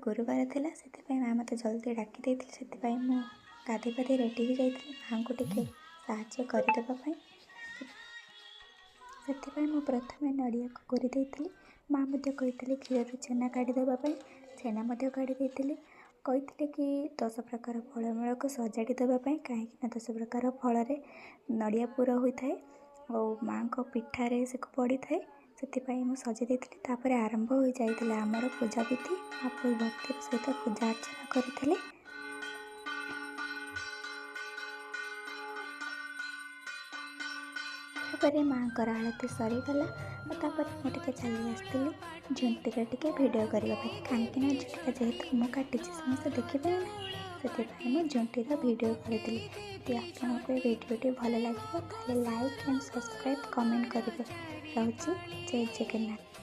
गुरुवार थिला सेतिपाई माँ मते जल्दी डाकी देइथिले सेतिपाई मु गाधेई पाधेई रेडी हो जाइथिली माँ को टिके साहाय्य करदेबा पाई। सेतिपाई मु प्रथमे नड़िया को कोरी देइथिली माँ मते कहिथिले क्षीर छेना काढ़ी देबा पाई छेना मते काढ़ी देइथिले कहिथिले कि 10 प्रकार फलमूल को सजाड़ी देबा पाई काहेकि 10 प्रकार फल रे नड़िया पूर होइथाए और माँ को पिठा रे से पड़ी थाए सेतिपाई मु सजाई देइथिली। तापर आरंभ हो जाइथिला हमर पूजा विधि आप भक्ति सहित पूजा अर्चना करथिले। तापर माँ कर आरती सरीगला तापर मुझे चली आसती झुंटीर टिके भिडियो करने कहीं झुंटीटा जेहेतु मु काटी समस्त देखिपारे से मुझे झुंटीर भिडियो करी। यदि आपको ये भिडियोटी भल लगे लाइक एंड सब्सक्राइब कमेंट करेंगे। रहुछि जय जगन्नाथ।